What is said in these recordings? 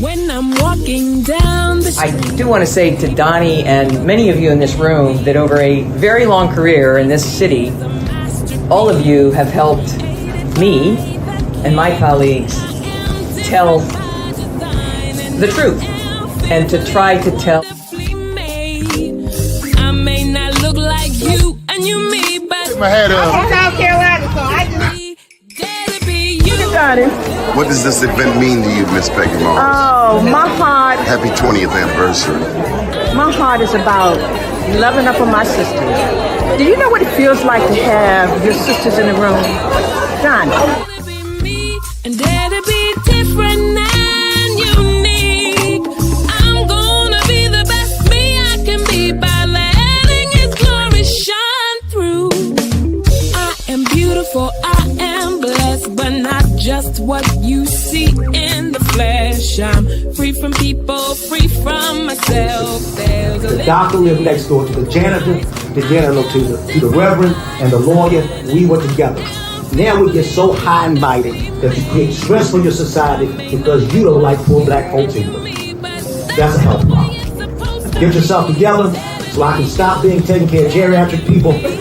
when I'm walking down the street. I do want to say to Doni and many of you in this room that over a very long career in this city, all of you have helped me and my colleagues tell the truth and to try to tell. I may not look like you and you me, but my head up. I'm from South Carolina, so I just... gotta be you. What does this event mean to you, Miss Peggy Moore? Oh, my heart, Happy 20th anniversary. my heart is about loving up on my sisters. Do you know what it feels like to have your sisters in the room? Johnny. Gotta be me and gotta be different and unique. I'm gonna be the best me I can be by letting His glory shine through. I am beautiful, I am blessed, but not just what you see in the flesh. I'm free from people, free from myself. There's a The doctor lived next door to the janitor, to the reverend, and the lawyer. We were together. Now we get so high and mighty that you create stress for your society because you don't like poor black folks either. That's a health problem. Get yourself together so I can stop being taking care of geriatric people and get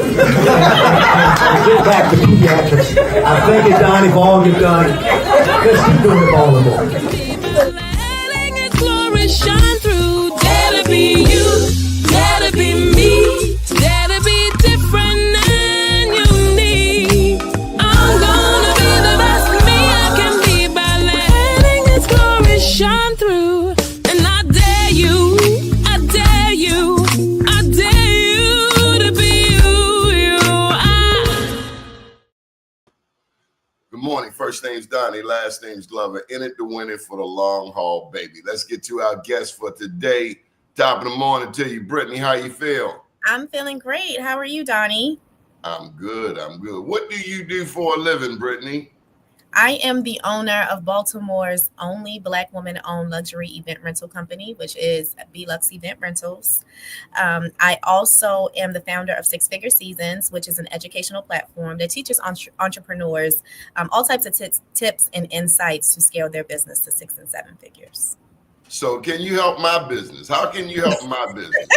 back to pediatrics. I thank you, Doni, for all you've done. Let's keep doing it all the more. letting His glory shine through. Gotta be you, gotta be me, gotta be different and unique. I'm gonna be the best me I can be by letting His glory shine through. And I dare you, I dare you, I dare you to be you. Good morning. First name's Doni, last name's Glover. In it to win it for the long haul, baby. Let's get to our guest for today. Top of the morning to you, Brittny. How you feel? I'm feeling great. How are you, Doni? I'm good. What do you do for a living, Brittny? I am the owner of Baltimore's only Black woman-owned luxury event rental company, which is B.Luxe Event Rentals. I also am the founder of Six Figure Seasons, which is an educational platform that teaches entrepreneurs all types of tips and insights to scale their business to 6 and 7 figures. So can you help my business? How can you help my business?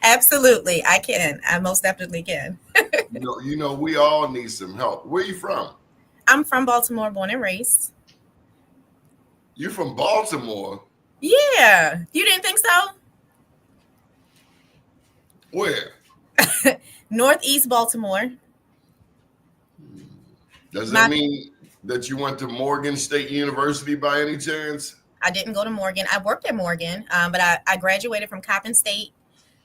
Absolutely, I can. I most definitely can. You know, we all need some help. Where you from? I'm from Baltimore, born and raised. You from Baltimore? Yeah. You didn't think so? Where? Northeast Baltimore. Does that mean that you went to Morgan State University by any chance? I didn't go to Morgan. I worked at Morgan, but I graduated from Coppin State.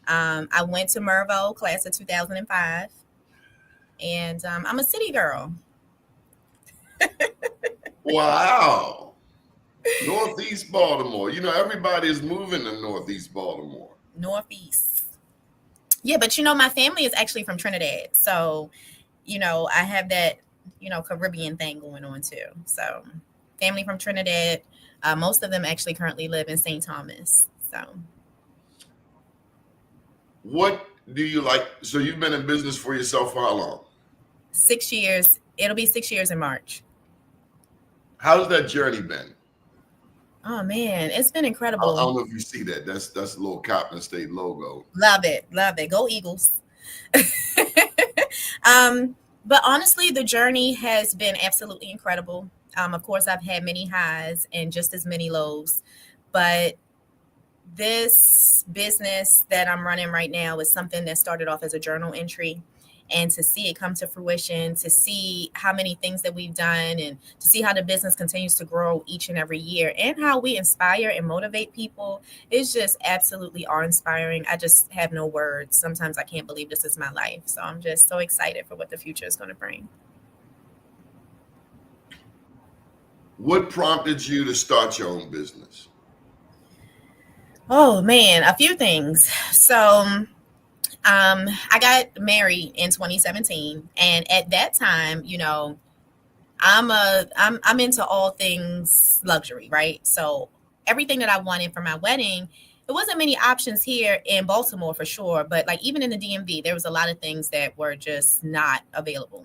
I went to Mervo, class of 2005. And I'm a city girl. Wow. Northeast Baltimore. You know, everybody is moving to Northeast Baltimore. Northeast. Yeah, but you know, my family is actually from Trinidad. So, you know, I have that, you know, Caribbean thing going on too. So family from Trinidad. Most of them actually currently live in St. Thomas. So. What do you like? So you've been in business for yourself for how long? 6 years. It'll be 6 years in March. How's that journey been? Oh man, it's been incredible. I don't know if you see that. That's a little Coppin State logo. Love it. Love it. Go Eagles. But honestly, the journey has been absolutely incredible. Of course, I've had many highs and just as many lows, but this business that I'm running right now is something that started off as a journal entry. And to see it come to fruition, to see how many things that we've done, and to see how the business continues to grow each and every year, and how we inspire and motivate people is just absolutely awe-inspiring. I just have no words. Sometimes I can't believe this is my life. So I'm just so excited for what the future is going to bring. What prompted you to start your own business? Oh man, a few things. So I got married in 2017, and at that time, you know, I'm into all things luxury, right? So everything that I wanted for my wedding, there wasn't many options here in Baltimore for sure, but like even in the DMV, there was a lot of things that were just not available.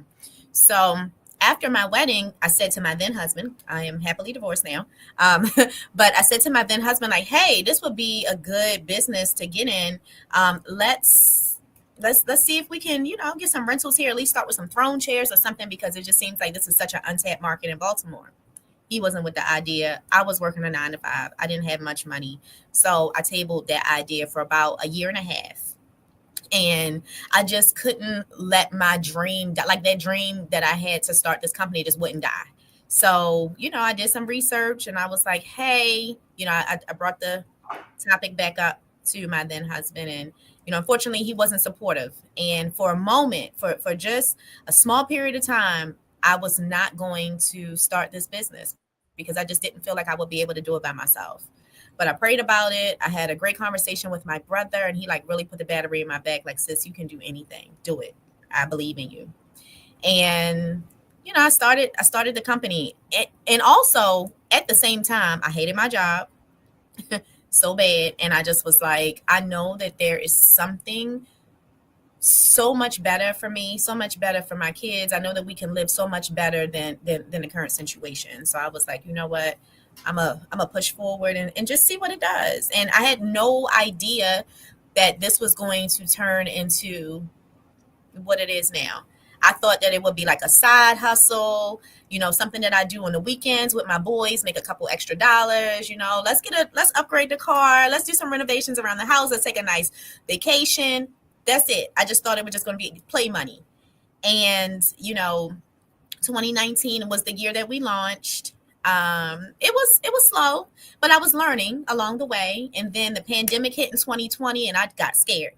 So after my wedding, I said to my then husband, I am happily divorced now. But I said to my then husband, like, hey, this would be a good business to get in. Let's see if we can, get some rentals here, at least start with some throne chairs or something, because it just seems like this is such an untapped market in Baltimore. He wasn't with the idea. I was working a 9 to 5. I didn't have much money. So I tabled that idea for about a year and a half. And I just couldn't let my dream, like that dream that I had to start this company, just wouldn't die. So, I did some research and I was like, hey, I brought the topic back up to my then husband, and, unfortunately he wasn't supportive. And for a moment, for just a small period of time, I was not going to start this business because I just didn't feel like I would be able to do it by myself. But I prayed about it. I had a great conversation with my brother, and he really put the battery in my back. Like, sis, you can do anything. Do it. I believe in you. And, I started the company. And also at the same time, I hated my job so bad. And I just was like, I know that there is something so much better for me, so much better for my kids. I know that we can live so much better than the current situation. So I was like, you know what? I'm a push forward and just see what it does. And I had no idea that this was going to turn into what it is now. I thought that it would be like a side hustle, something that I do on the weekends with my boys, make a couple extra dollars, let's upgrade the car. Let's do some renovations around the house. Let's take a nice vacation. That's it. I just thought it was just going to be play money. And, 2019 was the year that we launched. It was slow, but I was learning along the way. And then the pandemic hit in 2020 and I got scared.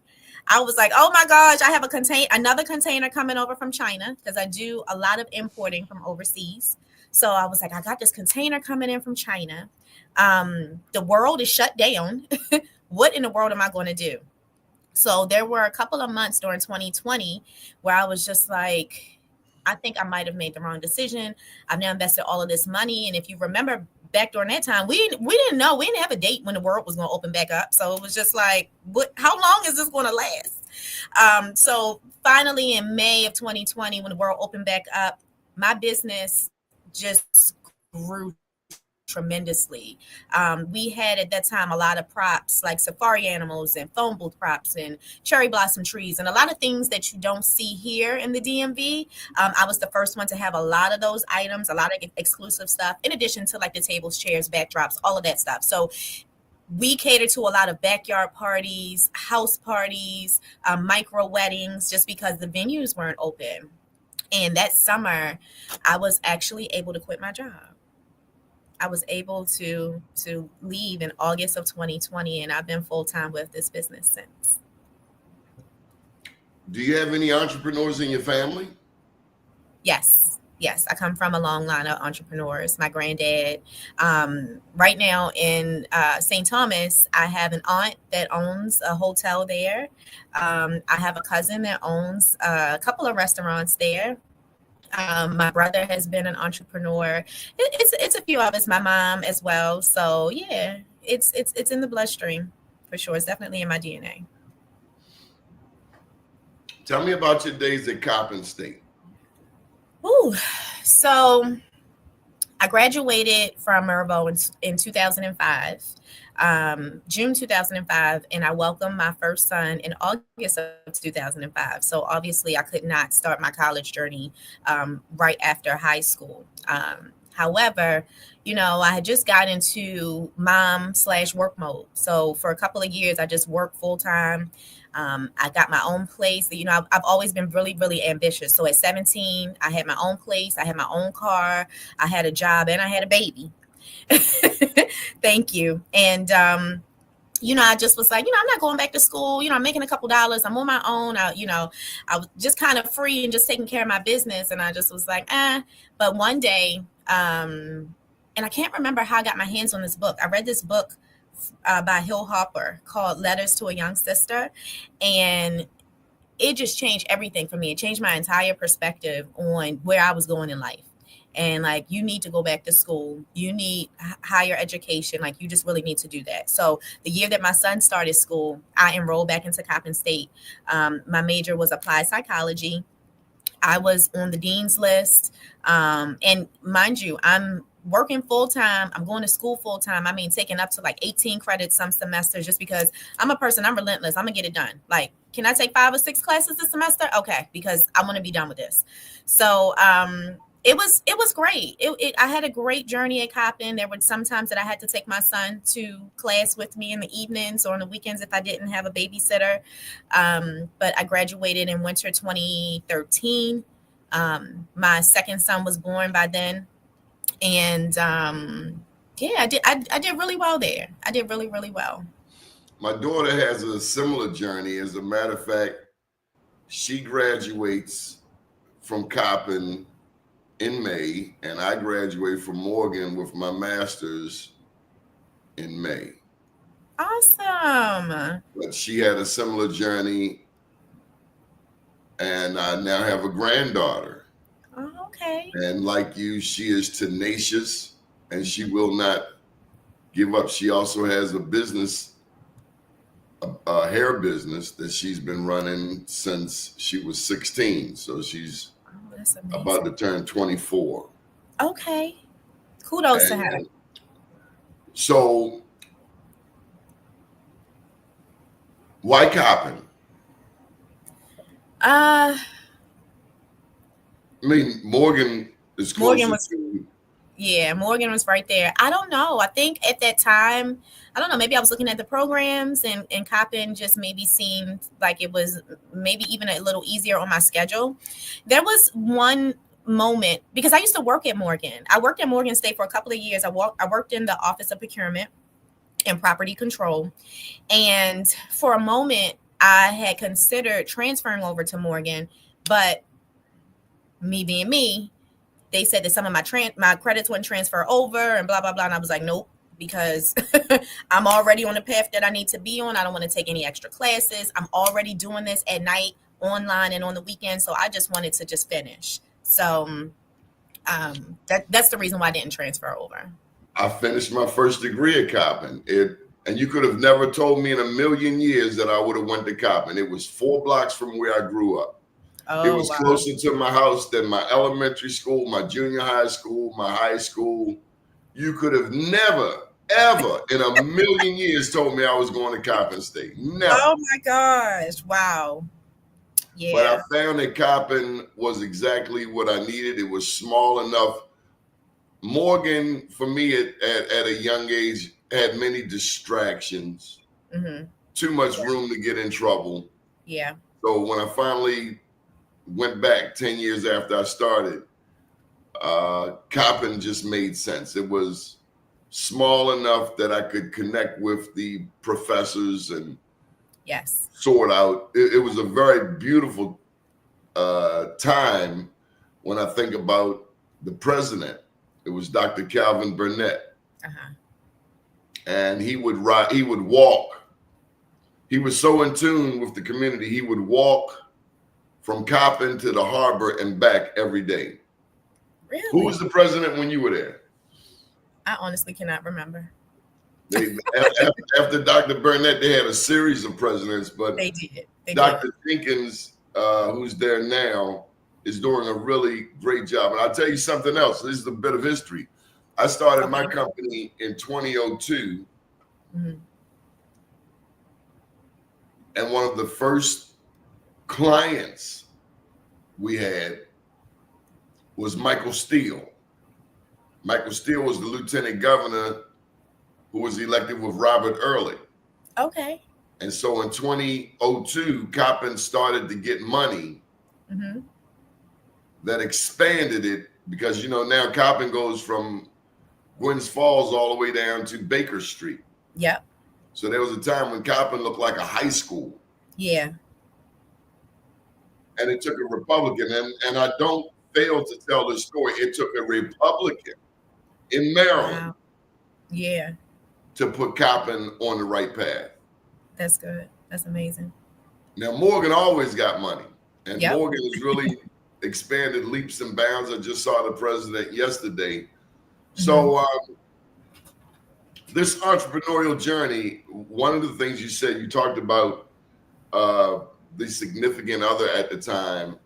I was like, oh my gosh, I have another container coming over from China, because I do a lot of importing from overseas. So I was like, I got this container coming in from China. The world is shut down. What in the world am I going to do? So there were a couple of months during 2020 where I was just like, I think I might have made the wrong decision. I've now invested all of this money. And if you remember back during that time, we didn't know. We didn't have a date when the world was going to open back up. So it was just like, how long is this going to last? So finally in May of 2020, when the world opened back up, my business just grew tremendously. We had at that time a lot of props like safari animals and phone booth props and cherry blossom trees and a lot of things that you don't see here in the DMV. I was the first one to have a lot of those items, a lot of exclusive stuff, in addition to like the tables, chairs, backdrops, all of that stuff. So we cater to a lot of backyard parties, house parties, micro weddings, just because the venues weren't open. And that summer, I was actually able to quit my job. I was able to leave in August of 2020, and I've been full-time with this business since. Do you have any entrepreneurs in your family? Yes, I come from a long line of entrepreneurs. My granddad, right now in St. Thomas, I have an aunt that owns a hotel there. I have a cousin that owns a couple of restaurants there. My brother has been an entrepreneur. It's a few of us, my mom as well. So yeah, it's in the bloodstream for sure. It's definitely in my DNA. Tell me about your days at Coppin State. Ooh, so I graduated from Mervo in 2005. June 2005, and I welcomed my first son in August of 2005. So obviously I could not start my college journey right after high school. However, I had just got into mom/work mode. So for a couple of years, I just worked full time. I got my own place. I've always been really, really ambitious. So at 17, I had my own place. I had my own car. I had a job and I had a baby. Thank you. And, I just was like, I'm not going back to school. I'm making a couple dollars. I'm on my own. I was just kind of free and just taking care of my business. And I just was like, But one day, and I can't remember how I got my hands on this book. I read this book by Hill Hopper called Letters to a Young Sister. And it just changed everything for me. It changed my entire perspective on where I was going in life. And like, you need to go back to school. You need higher education. Like, you just really need to do that. So the year that my son started school, I enrolled back into Coppin State. My major was applied psychology. I was on the dean's list. And mind you, I'm working full time. I'm going to school full time. I mean, taking up to like 18 credits some semesters just because I'm a person. I'm relentless. I'm going to get it done. Like, can I take 5 or 6 classes this semester? Okay, because I want to be done with this. So it was great. I had a great journey at Coppin. There were some times that I had to take my son to class with me in the evenings or on the weekends if I didn't have a babysitter. But I graduated in winter 2013. My second son was born by then. And yeah, I did really well there. I did really, really well. My daughter has a similar journey. As a matter of fact, she graduates from Coppin in May, and I graduate from Morgan with my master's in May. Awesome. But she had a similar journey, and I now have a granddaughter. Oh, okay. And like you, she is tenacious, and she will not give up. She also has a business, a hair business that she's been running since she was 16. So she's about to turn 24. Okay. Kudos to her. So why Coppin? I mean, Morgan is closer to. Yeah, Morgan was right there. I don't know. I think at that time, I don't know, maybe I was looking at the programs and Coppin just maybe seemed like it was maybe even a little easier on my schedule. There was one moment, because I used to work at Morgan. I worked at Morgan State for a couple of years. I worked in the Office of Procurement and Property Control. And for a moment, I had considered transferring over to Morgan, but me being me, they said that some of my credits wouldn't transfer over and blah, blah, blah. And I was like, nope, because I'm already on the path that I need to be on. I don't want to take any extra classes. I'm already doing this at night, online and on the weekend. So I just wanted to just finish. So that's the reason why I didn't transfer over. I finished my first degree at Coppin. And you could have never told me in a million years that I would have went to Coppin. It was 4 blocks from where I grew up. Oh, it was closer to my house than my elementary school, my junior high school, my high school. You could have never, ever in a million years told me I was going to Coppin State. Never. Oh my gosh. Wow. Yeah. But I found that Coppin was exactly what I needed. It was small enough. Morgan, for me at a young age, had many distractions. Mm-hmm. Too much room to get in trouble. Yeah. So when I finally went back 10 years after I started, Coppin just made sense. It was small enough that I could connect with the professors and sort out. It was a very beautiful time when I think about the president. It was Dr. Calvin Burnett. Uh-huh. And he would walk. He was so in tune with the community. He would walk from Coppin to the harbor and back every day. Really? Who was the president when you were there? I honestly cannot remember. After Dr. Burnett, they had a series of presidents, but they did. Dr. Jenkins, who's there now, is doing a really great job. And I'll tell you something else. This is a bit of history. I started my company in 2002. Mm-hmm. And one of the first clients we had was Michael Steele. Michael Steele was the lieutenant governor who was elected with Robert Early. Okay. And so in 2002, Coppin started to get money that expanded it, because, you know, now Coppin goes from Gwynns Falls all the way down to Baker Street. Yep. So there was a time when Coppin looked like a high school. Yeah. And it took a Republican, and I don't fail to tell the story. It took a Republican in Maryland. Wow. Yeah. To put Coppin on the right path. That's good. That's amazing. Now, Morgan always got money. And Morgan has really expanded leaps and bounds. I just saw the president yesterday. So this entrepreneurial journey, one of the things you said, you talked about the significant other at the time.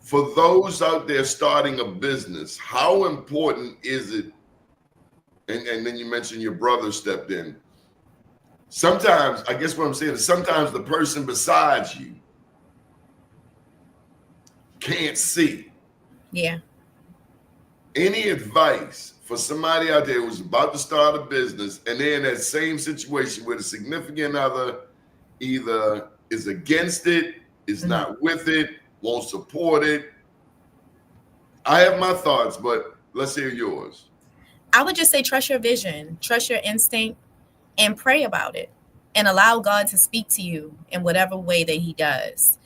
for those out there starting a business, how important is it? And then you mentioned your brother stepped in. Sometimes, I guess what I'm saying is sometimes the person besides you can't see. Yeah. Any advice for somebody out there who's about to start a business and they're in that same situation where the significant other either is against it, is not with it, won't support it? I have my thoughts, but let's hear yours. I would just say trust your vision, trust your instinct, and pray about it, and allow God to speak to you in whatever way that He does.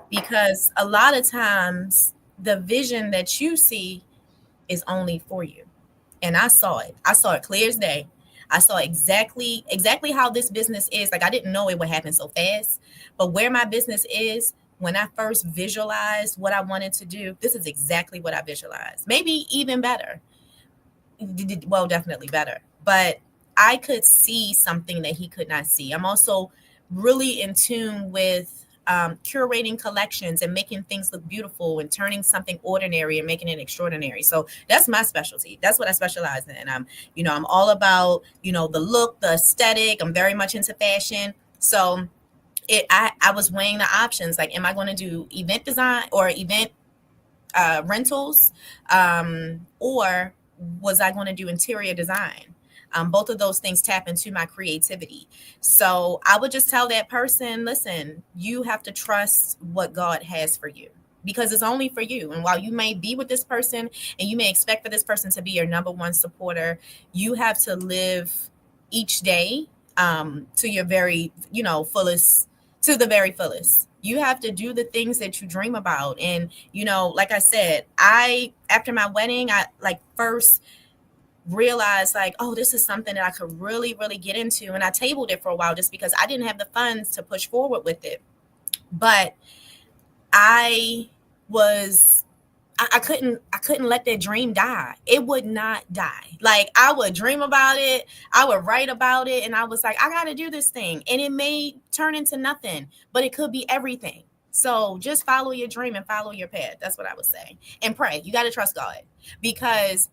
Because a lot of times the vision that you see is only for you. And I saw it. I saw it clear as day. I saw exactly how this business is. Like, I didn't know it would happen so fast, but where my business is, when I first visualized what I wanted to do, this is exactly what I visualized. Maybe even better. Well, definitely better. But I could see something that he could not see. I'm also really in tune with curating collections and making things look beautiful and turning something ordinary and making it extraordinary. So that's my specialty. That's what I specialize in. I'm all about, the look, the aesthetic. I'm very much into fashion. So I was weighing the options. Like, am I going to do event design or event rentals, or was I going to do interior design? Both of those things tap into my creativity. So I would just tell that person, listen, you have to trust what God has for you, because it's only for you. And while you may be with this person and you may expect for this person to be your number one supporter, you have to live each day to your very, fullest, to the very fullest. You have to do the things that you dream about. And, like I said, after my wedding, I first realized oh, this is something that I could really, really get into. And I tabled it for a while just because I didn't have the funds to push forward with it. But I couldn't let that dream die. It would not die. Like, I would dream about it, I would write about it, and I was like, I got to do this thing. And it may turn into nothing, but it could be everything. So just follow your dream and follow your path. That's what I would say. And pray. You got to trust God, because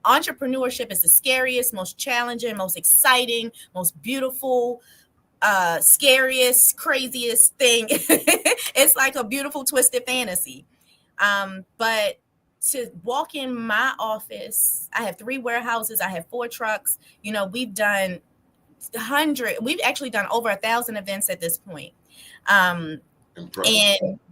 entrepreneurship is the scariest, most challenging, most exciting, most beautiful, scariest, craziest thing. It's like a beautiful twisted fantasy. But to walk in my office, I have 3 warehouses, I have 4 trucks. We've done we've actually done over 1,000 events at this point. And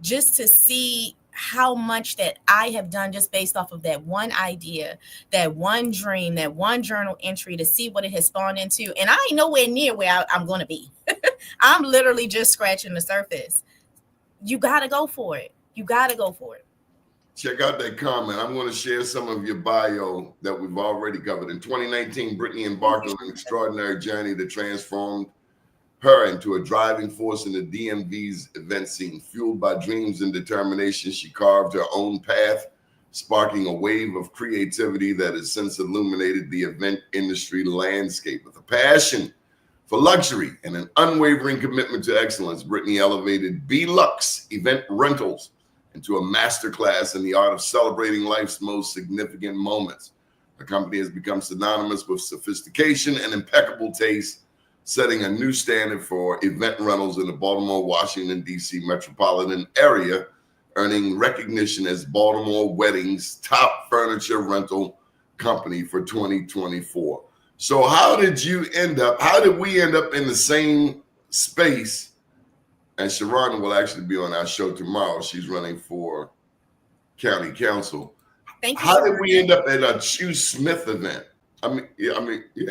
just to see how much that I have done just based off of that one idea, that one dream, that one journal entry, to see what it has spawned into. And I ain't nowhere near where I'm going to be. I'm literally just scratching the surface. You got to go for it. You got to go for it. Check out that comment. I'm going to share some of your bio that we've already covered. In 2019, Brittny embarked on an extraordinary journey that transformed her into a driving force in the DMV's event scene. Fueled by dreams and determination, she carved her own path, sparking a wave of creativity that has since illuminated the event industry landscape. With a passion for luxury and an unwavering commitment to excellence, Brittny elevated B.Luxe Event Rentals into a masterclass in the art of celebrating life's most significant moments. The company has become synonymous with sophistication and impeccable taste, setting a new standard for event rentals in the Baltimore-Washington, D.C. metropolitan area, earning recognition as Baltimore Wedding's top furniture rental company for 2024. So how did we end up in the same space? And Sharon will actually be on our show tomorrow. She's running for county council. Thank you. How did we end up at a Chu Smith event? I mean, yeah.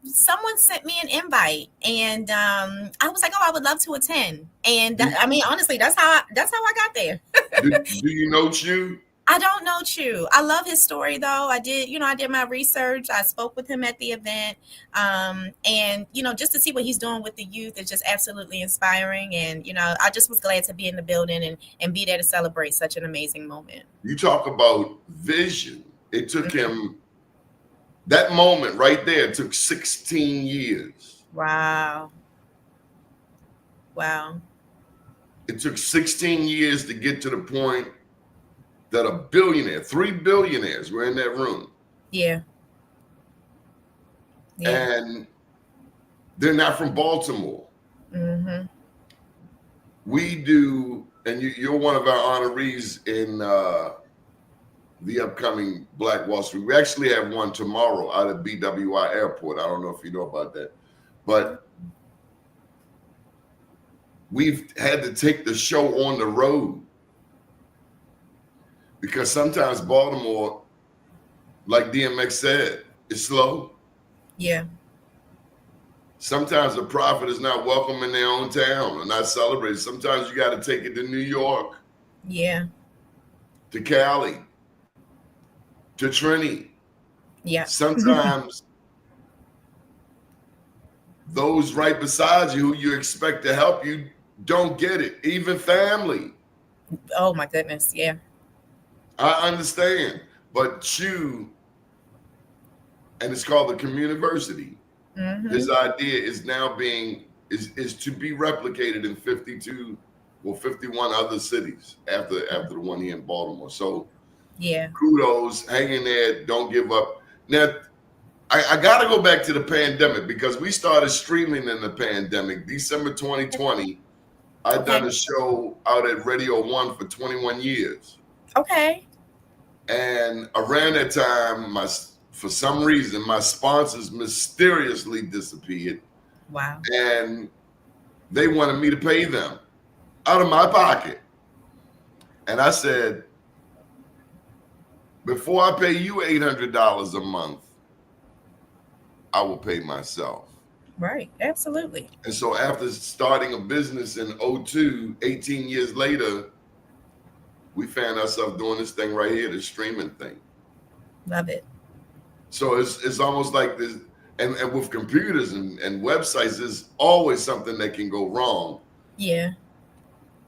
Someone sent me an invite, and I was like, "Oh, I would love to attend." And honestly, that's how I got there. do you know Chu? I don't know Chu. I love his story, though. I did my research. I spoke with him at the event, and just to see what he's doing with the youth is just absolutely inspiring. And I just was glad to be in the building and be there to celebrate such an amazing moment. You talk about vision. It took him. That moment right there took 16 years. Wow. It took 16 years to get to the point that are billionaires, 3 billionaires were in that room. Yeah. Yeah. And they're not from Baltimore. Mm-hmm. We do, and you're one of our honorees in the upcoming Black Wall Street. We actually have one tomorrow out at BWI Airport. I don't know if you know about that, but we've had to take the show on the road because sometimes Baltimore, like DMX said, is slow. Yeah. Sometimes a prophet is not welcome in their own town or not celebrated. Sometimes you got to take it to New York. Yeah. To Cali. To Trini. Yeah. Sometimes those right beside you who you expect to help you don't get it. Even family. Oh my goodness. Yeah. I understand. But you, and it's called the Communiversity. Mm-hmm. This idea is now is to be replicated in 51 other cities after the one here in Baltimore. So yeah, kudos, hang in there, don't give up. Now, I got to go back to the pandemic because we started streaming in the pandemic. December 2020, I'd done a show out at Radio 1 for 21 years. Okay. And around that time, for some reason, my sponsors mysteriously disappeared. Wow. And they wanted me to pay them out of my pocket. And I said, before I pay you $800 a month, I will pay myself. Right. Absolutely. And so after starting a business in 2002, 18 years later, we found ourselves doing this thing right here, the streaming thing. Love it. So it's almost like this, and with computers and websites, there's always something that can go wrong. Yeah.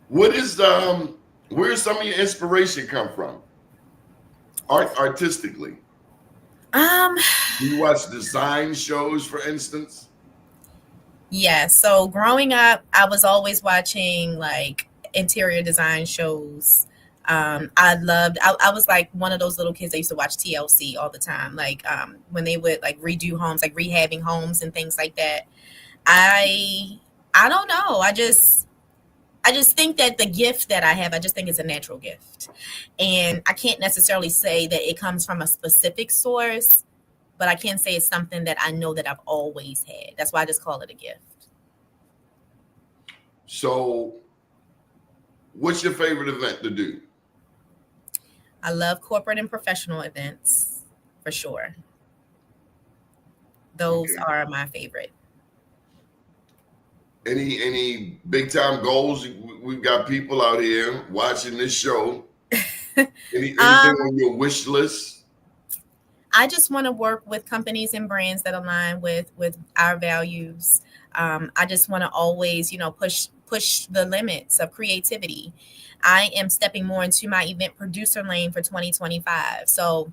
What is where's some of your inspiration come from? Artistically? Do you watch design shows, for instance? Yeah. So growing up, I was always watching like interior design shows. I was like one of those little kids that used to watch TLC all the time. Like when they would like redo homes, like rehabbing homes and things like that. I don't know. I just think that the gift that I have, I just think it's a natural gift. And I can't necessarily say that it comes from a specific source, but I can say it's something that I know that I've always had. That's why I just call it a gift. So what's your favorite event to do? I love corporate and professional events for sure. Those are my favorite. Any big time goals? We've got people out here watching this show. Anything on your wish list? I just want to work with companies and brands that align with our values. I just want to always, push the limits of creativity. I am stepping more into my event producer lane for 2025. So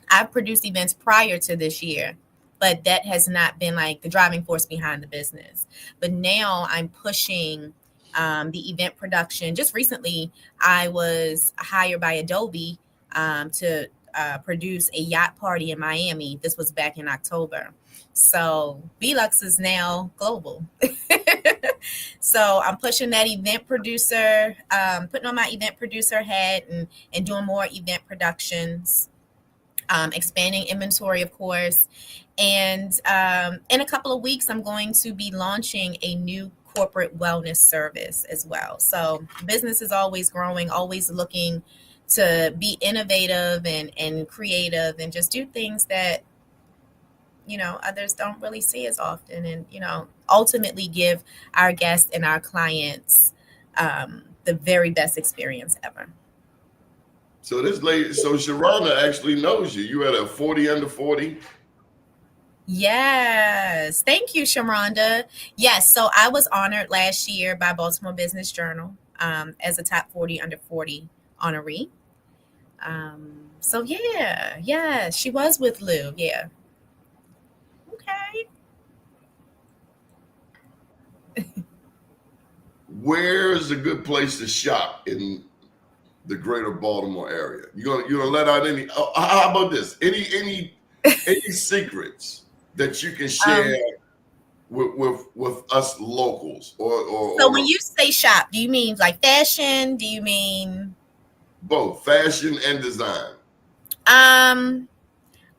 I've produced events prior to this year, but that has not been like the driving force behind the business. But now I'm pushing the event production. Just recently, I was hired by Adobe to produce a yacht party in Miami. This was back in October. So B.Luxe is now global. So I'm pushing that event producer, putting on my event producer hat and doing more event productions, expanding inventory, of course. And in a couple of weeks, I'm going to be launching a new corporate wellness service as well. So business is always growing, always looking to be innovative and creative and just do things that, others don't really see as often, and, ultimately give our guests and our clients the very best experience ever. So this lady, Sharonda actually knows you. You had a 40 under 40. Yes. Thank you, Sharonda. Yes. So I was honored last year by Baltimore Business Journal as a top 40 under 40 honoree. So yeah, she was with Lou. Yeah. Okay. Where's a good place to shop in the greater Baltimore area? You're gonna let out any? How about this? Any secrets that you can share with us locals, So or when you say shop, do you mean like fashion? Do you mean both fashion and design?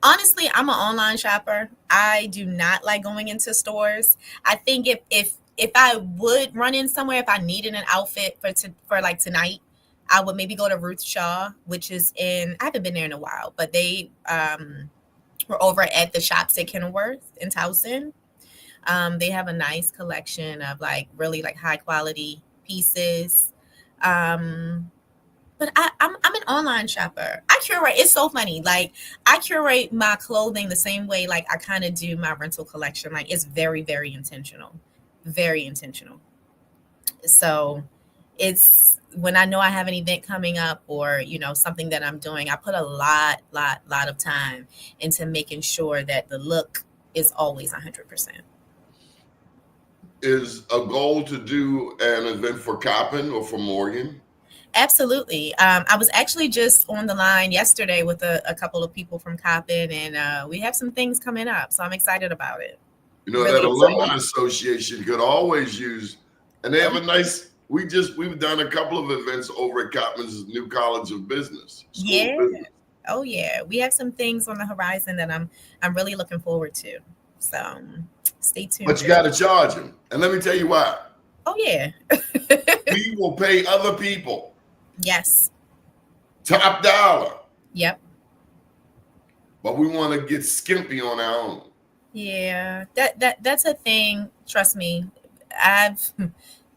Honestly, I'm an online shopper. I do not like going into stores. I think if I would run in somewhere, if I needed an outfit for like tonight, I would maybe go to Ruth Shaw, which is I haven't been there in a while, but they were over at the shops at Kenilworth in Towson. They have a nice collection of like really like high quality pieces. But I'm an online shopper. I curate. It's so funny. Like I curate my clothing the same way like I kind of do my rental collection. Like it's very, very intentional. Very intentional. So it's when I know I have an event coming up or, something that I'm doing, I put a lot of time into making sure that the look is always 100%. Is a goal to do an event for Coppin or for Morgan? Absolutely. I was actually just on the line yesterday with a couple of people from Coppin, and we have some things coming up, so I'm excited about it. Really That excited. alumni association could always use, and they have a nice. We've done a couple of events over at Coppin's new College of Business. Yeah. Of Business. Oh yeah. We have some things on the horizon that I'm really looking forward to. So stay tuned. But you got to charge them, and let me tell you why. Oh yeah. We will pay other people. Yes. Top dollar. Yep. But we want to get skimpy on our own. Yeah. That's a thing. Trust me. I've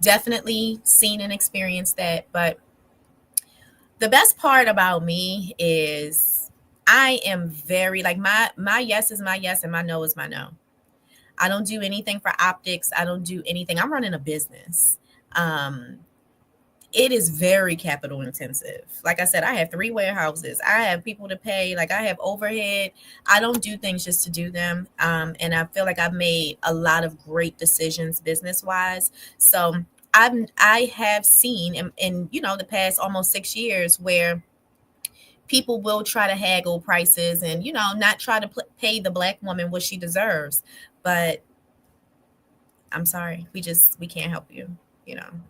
definitely seen and experienced that. But the best part about me is I am very like my yes is my yes and my no is my no. I don't do anything for optics. I don't do anything. I'm running a business. It is very capital intensive. Like I said, I have 3 warehouses. I have people to pay. Like I have overhead. I don't do things just to do them. And I feel like I've made a lot of great decisions business wise. So I have seen in the past almost 6 years where people will try to haggle prices and not try to pay the Black woman what she deserves. But I'm sorry, we can't help you.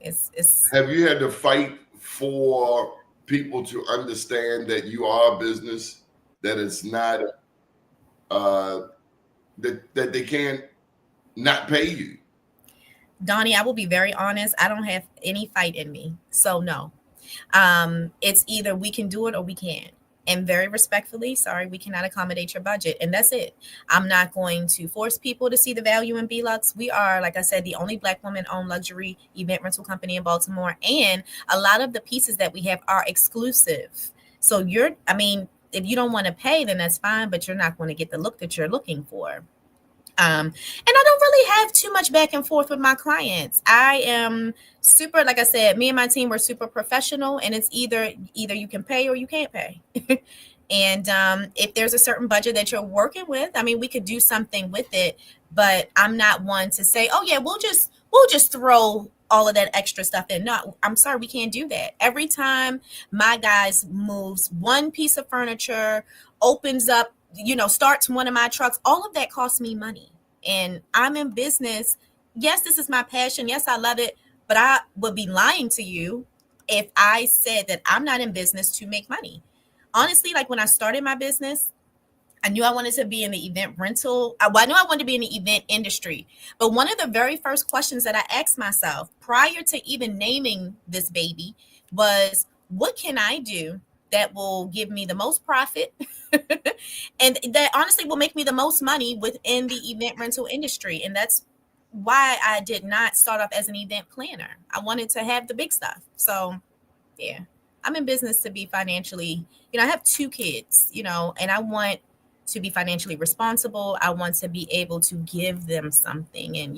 It's Have you had to fight for people to understand that you are a business, that it's not that they can't not pay you? Doni, I will be very honest. I don't have any fight in me. So no. It's either we can do it or we can't. And very respectfully, sorry, we cannot accommodate your budget. And that's it. I'm not going to force people to see the value in B.Luxe. We are, like I said, the only Black woman-owned luxury event rental company in Baltimore. And a lot of the pieces that we have are exclusive. So if you don't want to pay, then that's fine, but you're not going to get the look that you're looking for. And I don't really have too much back and forth with my clients. I am super, like I said, me and my team were super professional, and it's either you can pay or you can't pay. And if there's a certain budget that you're working with, we could do something with it, but I'm not one to say, oh yeah, we'll just throw all of that extra stuff in. No, I'm sorry, we can't do that. Every time my guys moves one piece of furniture, opens up, starts one of my trucks, all of that costs me money. And I'm in business. Yes, this is my passion. Yes, I love it. But I would be lying to you if I said that I'm not in business to make money. Honestly, like when I started my business, I knew I wanted to be in the event rental. I knew I wanted to be in the event industry. But one of the very first questions that I asked myself prior to even naming this baby was, what can I do that will give me the most profit and that honestly will make me the most money within the event rental industry? And that's why I did not start off as an event planner. I wanted to have the big stuff. So yeah, I'm in business to be financially, I have 2 kids, and I want to be financially responsible. I want to be able to give them something. And,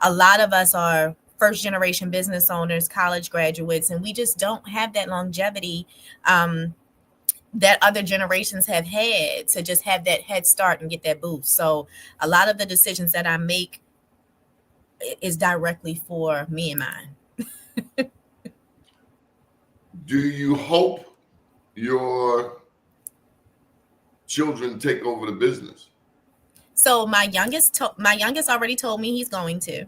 a lot of us are first generation business owners, college graduates, and we just don't have that longevity that other generations have had to just have that head start and get that boost. So a lot of the decisions that I make is directly for me and mine. do you hope your children take over the business? So my youngest already told me he's going to.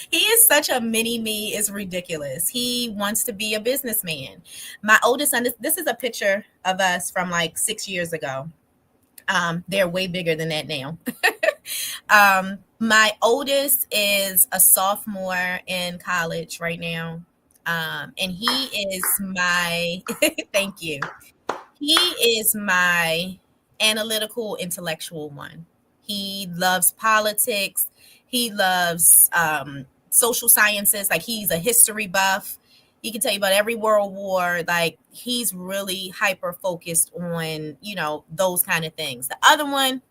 He is such a mini me, it's ridiculous. He wants to be a businessman. My oldest son, this is a picture of us from like 6 years ago. They're way bigger than that now. My oldest is a sophomore in college right now. And he is my, thank you. He is my analytical, intellectual one. He loves politics. He loves social sciences. Like, he's a history buff. He can tell you about every world war. Like, he's really hyper focused on, those kind of things. The other one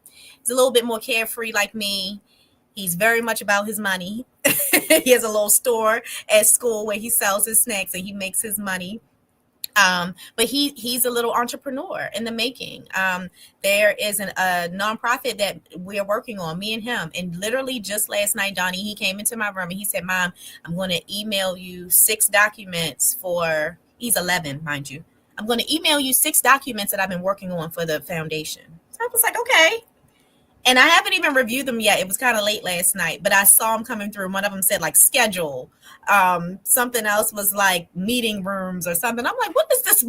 is a little bit more carefree like me. He's very much about his money. He has a little store at school where he sells his snacks and he makes his money. But he's a little entrepreneur in the making. There is a nonprofit that we're working on, me and him. And literally just last night, Doni, he came into my room and he said, Mom, I'm going to email you 6 documents for, he's 11, mind you. I'm going to email you 6 documents that I've been working on for the foundation. So I was like, okay. And I haven't even reviewed them yet. It was kind of late last night, but I saw them coming through. One of them said like schedule. Something else was like meeting rooms or something. I'm like, what is this?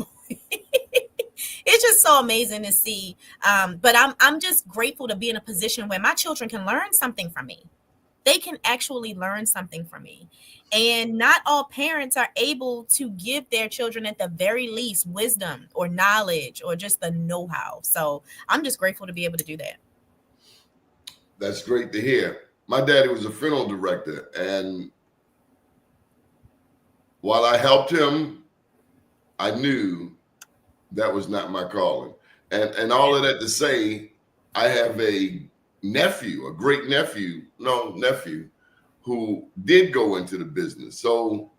It's just so amazing to see. But I'm just grateful to be in a position where my children can learn something from me. They can actually learn something from me. And not all parents are able to give their children at the very least wisdom or knowledge or just the know-how. So I'm just grateful to be able to do that. That's great to hear. My daddy was a funeral director, and while I helped him, I knew that was not my calling. And all of that to say, I have a nephew, a great nephew, who did go into the business. So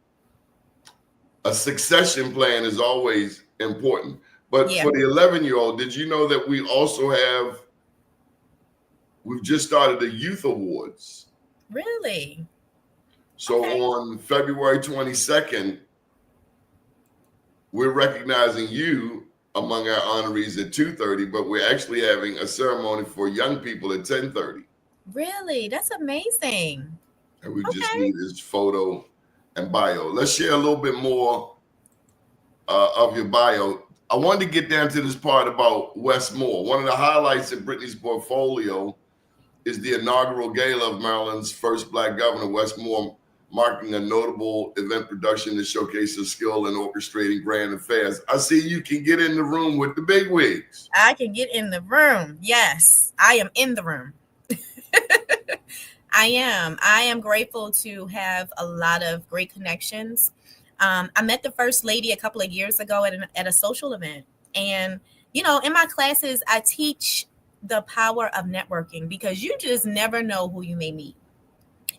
a succession plan is always important. But for the 11-year-old, did you know that we also have, we've just started the Youth Awards. Really? So on February 22nd, we're recognizing you among our honorees at 2:30, but we're actually having a ceremony for young people at 10:30. Really? That's amazing. And we just need his photo and bio. Let's share a little bit more of your bio. I wanted to get down to this part about Wes Moore. One of the highlights in Brittny's portfolio is the Inaugural Gala of Maryland's first Black governor, Wes Moore, marking a notable event production that showcases skill in orchestrating grand affairs. I see you can get in the room with the bigwigs. I can get in the room. Yes, I am in the room. I am grateful to have a lot of great connections. I met the First Lady a couple of years ago at a social event. And, in my classes, I teach the power of networking because you just never know who you may meet.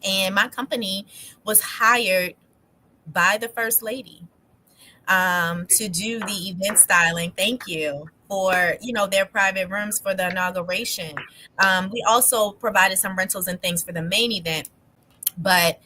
And my company was hired by the First Lady to do the event styling. Thank you. For, their private rooms for the inauguration. We also provided some rentals and things for the main event. But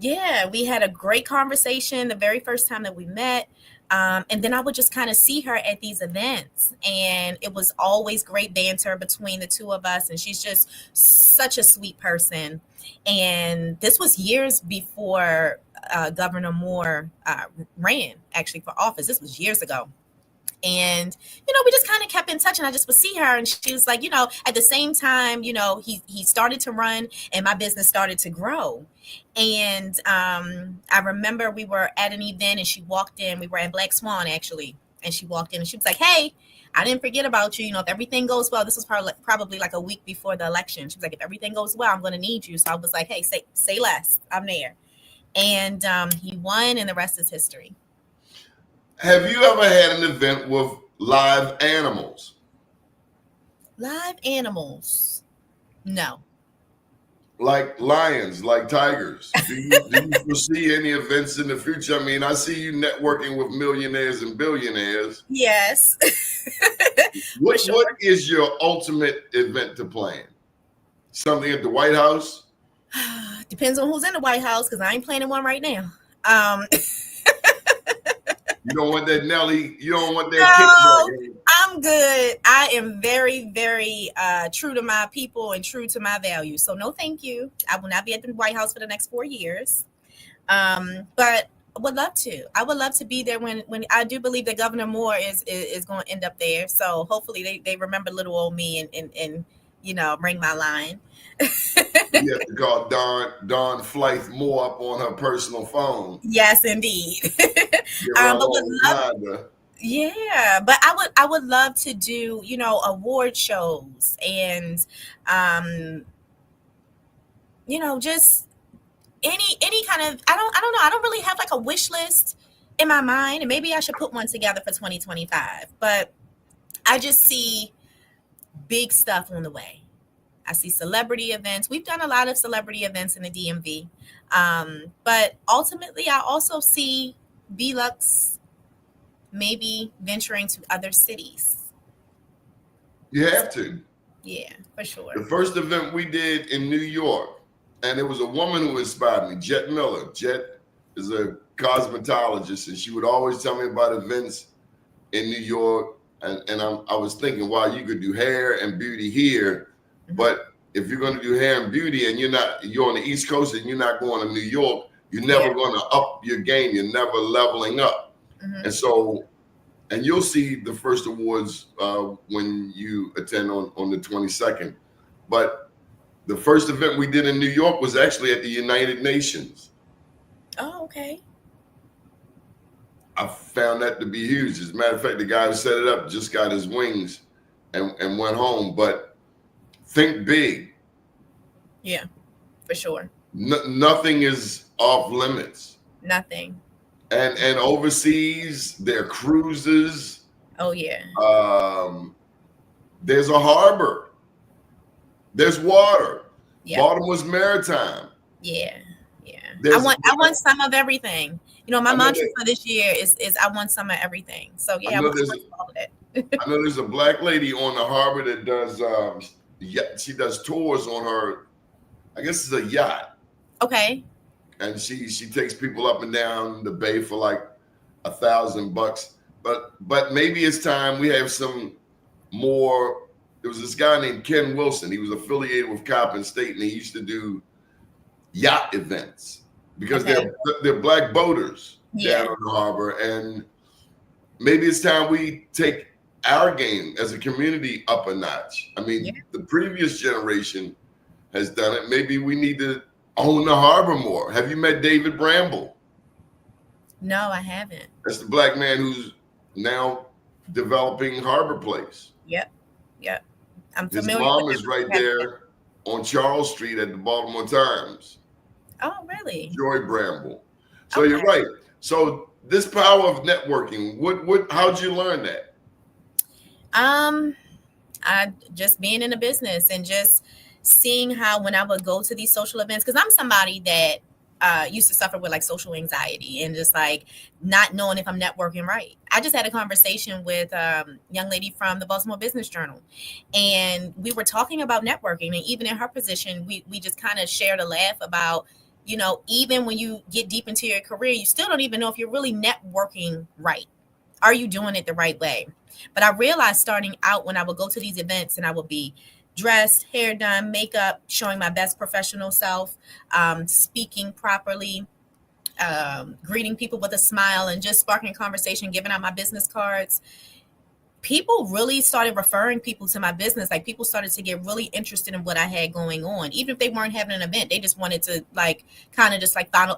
yeah, we had a great conversation the very first time that we met. And then I would just kind of see her at these events, and it was always great banter between the two of us. And she's just such a sweet person. And this was years before Governor Moore ran actually for office. This was years ago. And, we just kind of kept in touch, and I just would see her, and she was like, at the same time, he started to run and my business started to grow. And I remember we were at an event and she walked in. We were at Black Swan, actually. And she walked in and she was like, hey, I didn't forget about you. If everything goes well, this was probably like a week before the election. She was like, if everything goes well, I'm going to need you. So I was like, hey, say less. I'm there. And he won, and the rest is history. Have you ever had an event with live animals? Live animals? No. Like lions, like tigers. Do you foresee any events in the future? I mean, I see you networking with millionaires and billionaires. Yes. What is your ultimate event to plan? Something at the White House? Depends on who's in the White House, because I ain't planning one right now. You don't want that Nelly. You don't want that No, kickback. I'm good. I am very, very true to my people and true to my values. So no, thank you. I will not be at the White House for the next 4 years. But I would love to. I would love to be there when I do believe that Governor Moore is going to end up there. So hopefully they remember little old me and ring my line. You have to call Dawn Flythe Moore up on her personal phone. Yes, indeed. Give her But would own love, Honda. yeah, but I would love to do award shows and just any kind of I don't know. I don't really have like a wish list in my mind, and maybe I should put one together for 2025. But I just see big stuff on the way. I see celebrity events. We've done a lot of celebrity events in the DMV. But ultimately, I also see B.Luxe maybe venturing to other cities. You have to. Yeah, for sure. The first event we did in New York, and it was a woman who inspired me, Jet Miller. Jet is a cosmetologist, and she would always tell me about events in New York. And I was thinking, wow, you could do hair and beauty here, but if you're going to do hair and beauty and you're on the East Coast and you're not going to New York, you're never going to up your game. You're never leveling up. And so, and you'll see the first awards when you attend on the 22nd. But the first event we did in New York was actually at the United Nations. Oh, okay. I found that to be huge. As a matter of fact, the guy who set it up just got his wings and went home. But think big. Yeah, for sure. Nothing is off limits. Nothing. And overseas, there are cruises. Oh, yeah. There's a harbor. There's water. Yep. Baltimore's maritime. Yeah. There's- I want some of everything. My mantra for this year is I want some of everything. So yeah, I want all of it. I know there's a black lady on the harbor that does she does tours on her, I guess it's a yacht. Okay. And she takes people up and down the bay for like $1,000. But maybe it's time we have some more. There was this guy named Ken Wilson. He was affiliated with Coppin State, and he used to do yacht events because they're black boaters down on the harbor. And maybe it's time we take our game as a community up a notch. I mean, the previous generation has done it. Maybe we need to own the harbor more. Have you met David Bramble? No, I haven't. That's the black man who's now developing Harbor Place. Yep. I'm His familiar. mom is right there on Charles Street at the Baltimore Times. Oh, really? Joy Bramble. So you're right. So this power of networking, how'd you learn that? I just being in the business and just seeing how when I would go to these social events, because I'm somebody that used to suffer with like social anxiety and just like not knowing if I'm networking right. I just had a conversation with a young lady from the Baltimore Business Journal, and we were talking about networking. And even in her position, we just kind of shared a laugh about, even when you get deep into your career, you still don't even know if you're really networking right. Are you doing it the right way? But I realized starting out when I would go to these events and I would be dressed, hair done, makeup, showing my best professional self, speaking properly, greeting people with a smile and just sparking conversation, giving out my business cards. People really started referring people to my business. Like people started to get really interested in what I had going on. Even if they weren't having an event, they just wanted to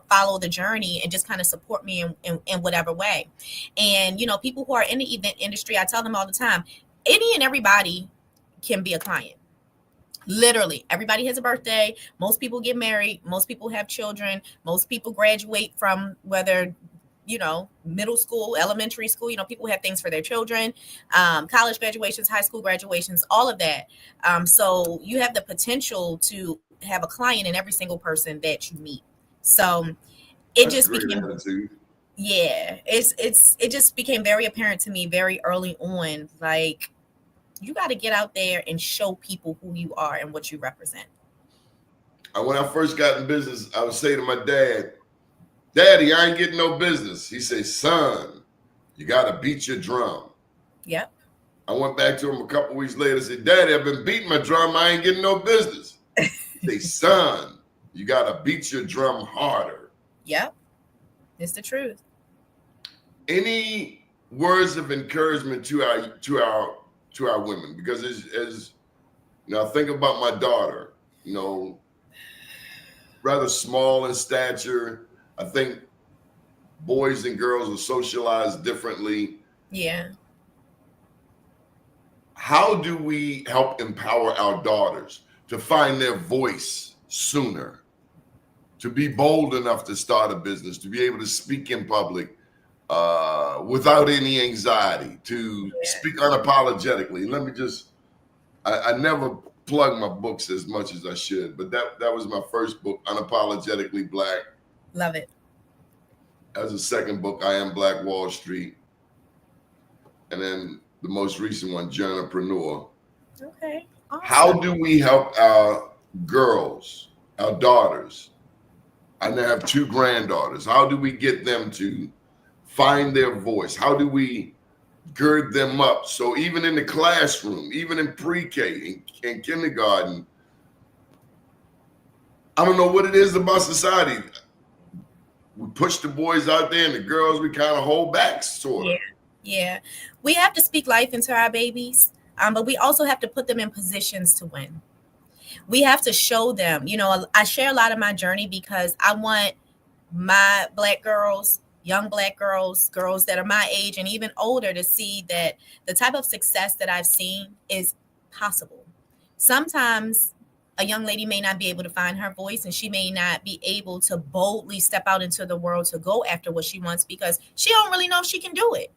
follow the journey and just kind of support me in whatever way. And, people who are in the event industry, I tell them all the time, any and everybody can be a client. Literally, everybody has a birthday. Most people get married. Most people have children. Most people graduate from whether, middle school, elementary school. People have things for their children, college graduations, high school graduations, all of that. So you have the potential to have a client in every single person that you meet. So it That's just a great became, attitude. it just became very apparent to me very early on, like, you got to get out there and show people who you are and what you represent. When I first got in business, I would say to my dad, "Daddy, I ain't getting no business." He said, "Son, You got to beat your drum. Yep. I went back to him a couple weeks later and said, Daddy, I've been beating my drum. I ain't getting no business. He said, son, you got to beat your drum harder. Yep. It's the truth. Any words of encouragement to our women? Because as you know, I think about my daughter, you know, rather small in stature. I think boys and girls are socialized differently. Yeah. How do we help empower our daughters to find their voice sooner, to be bold enough to start a business, to be able to speak in public without any anxiety, to speak unapologetically? Let me just, I never plug my books as much as I should, but that was my first book, Unapologetically Black. Love it. As a second book, I Am Black Wall Street. And then the most recent one, Journalpreneur. Okay. Awesome. How do we help our girls, our daughters? I now have 2 granddaughters. How do we get them to find their voice? How do we gird them up? So even in the classroom, even in pre-K and kindergarten, I don't know what it is about society. We push the boys out there and the girls, we kind of hold back, sort of. Yeah. We have to speak life into our babies, but we also have to put them in positions to win. We have to show them, you know, I share a lot of my journey because I want my Black girls, young Black girls, girls that are my age and even older to see that the type of success that I've seen is possible. Sometimes a young lady may not be able to find her voice and she may not be able to boldly step out into the world to go after what she wants because she don't really know if she can do it.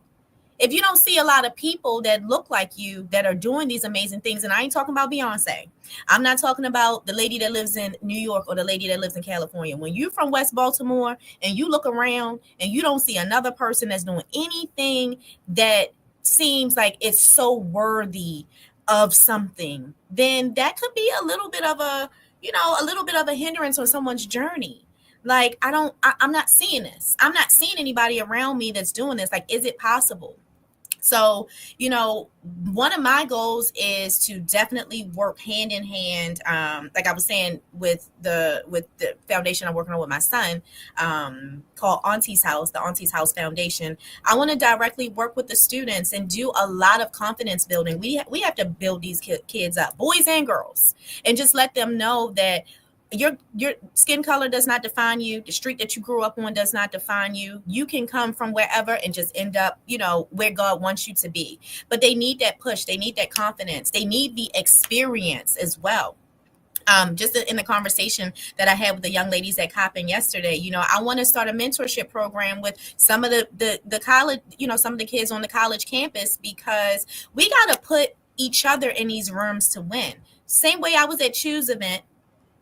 If you don't see a lot of people that look like you that are doing these amazing things, and I ain't talking about Beyonce. I'm not talking about the lady that lives in New York or the lady that lives in California. When you're from West Baltimore and you look around and you don't see another person that's doing anything that seems like it's so worthy of something, then that could be a little bit of a hindrance on someone's journey. Like, I'm not seeing this. I'm not seeing anybody around me that's doing this. Like, is it possible? So, you know, one of my goals is to definitely work hand in hand. Like I was saying with the foundation I'm working on with my son, called Auntie's House, the Auntie's House Foundation. I want to directly work with the students and do a lot of confidence building. We have to build these kids up, boys and girls, and just let them know that your skin color does not define you. The street that you grew up on does not define you. You can come from wherever and just end up, you know, where God wants you to be. But they need that push. They need that confidence. They need the experience as well. Just in the conversation that I had with the young ladies at Coppin yesterday, you know, I want to start a mentorship program with some of the college, you know, some of the kids on the college campus, because we got to put each other in these rooms to win. Same way I was at Choose event.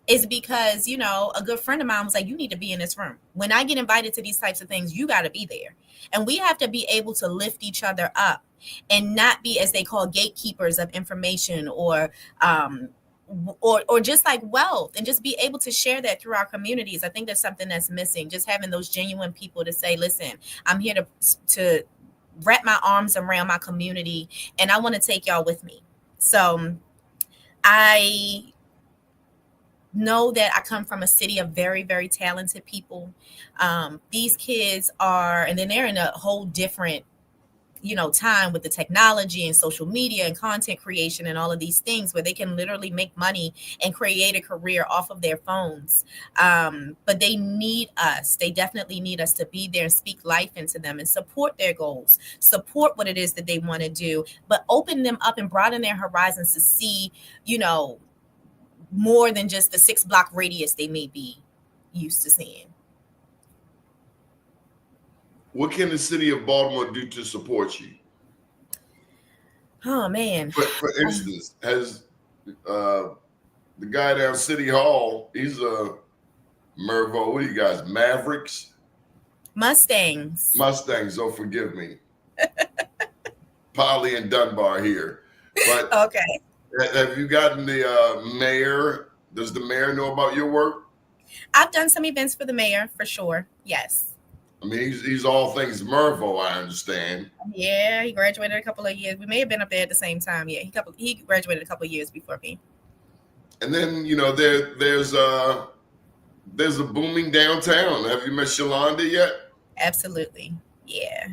Is because, you know, a good friend of mine was like, you need to be in this room. When I get invited to these types of things, you got to be there. And we have to be able to lift each other up and not be, as they call, gatekeepers of information or just like wealth, and just be able to share that through our communities. I think that's something that's missing. Just having those genuine people to say, listen, I'm here to wrap my arms around my community and I want to take y'all with me. So I know that I come from a city of very, very talented people. These kids are, and then they're in a whole different, you know, time with the technology and social media and content creation and all of these things where they can literally make money and create a career off of their phones. But they need us. They definitely need us to be there and speak life into them and support their goals, support what it is that they want to do, but open them up and broaden their horizons to see, you know, more than just the 6-block radius they may be used to seeing. What can the city of Baltimore do to support you? Oh, man. For instance, has the guy down City Hall, he's a Mervo, what are you guys, Mavericks? Mustangs, oh, forgive me. Polly and Dunbar here. But okay. Have you gotten the mayor? Does the mayor know about your work? I've done some events for the mayor, for sure. Yes. I mean, he's all things Mervo, I understand. Yeah, he graduated a couple of years. We may have been up there at the same time. Yeah, he graduated a couple of years before me. And then, you know, there's a booming downtown. Have you met Shalonda yet? Absolutely. Yeah.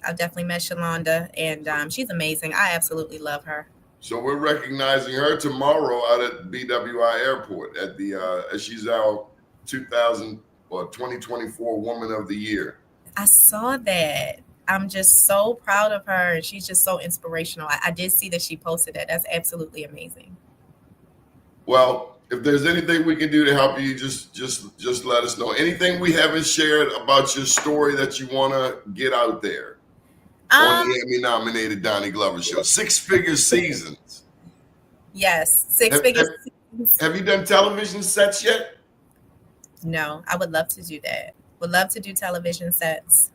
I've definitely met Shalonda, and she's amazing. I absolutely love her. So we're recognizing her tomorrow out at BWI Airport at the she's our 2024 Woman of the Year. I saw that. I'm just so proud of her, and she's just so inspirational. I did see that she posted that. That's absolutely amazing. Well, if there's anything we can do to help you, just let us know. Anything we haven't shared about your story that you want to get out there on the Emmy-nominated Donnie Glover show? 6-figure seasons. Yes, 6-figure seasons. Have you done television sets yet? No, I would love to do that. Would love to do television sets.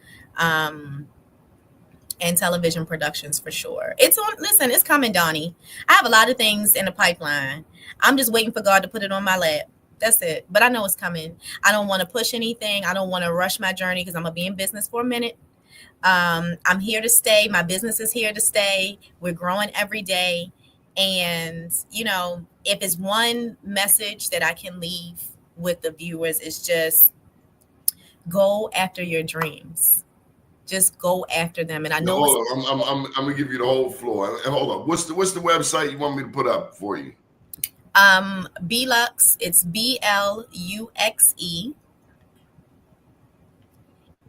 And television productions for sure. It's coming, Doni. I have a lot of things in the pipeline. I'm just waiting for God to put it on my lap. That's it. But I know it's coming. I don't want to push anything. I don't want to rush my journey because I'm going to be in business for a minute. I'm here to stay. My business is here to stay. We're growing every day. And, you know, if it's one message that I can leave with the viewers, is just go after your dreams. Just go after them. And I know I'm gonna give you the whole floor. And hold on. What's the website you want me to put up for you? B.Luxe. It's BLUXE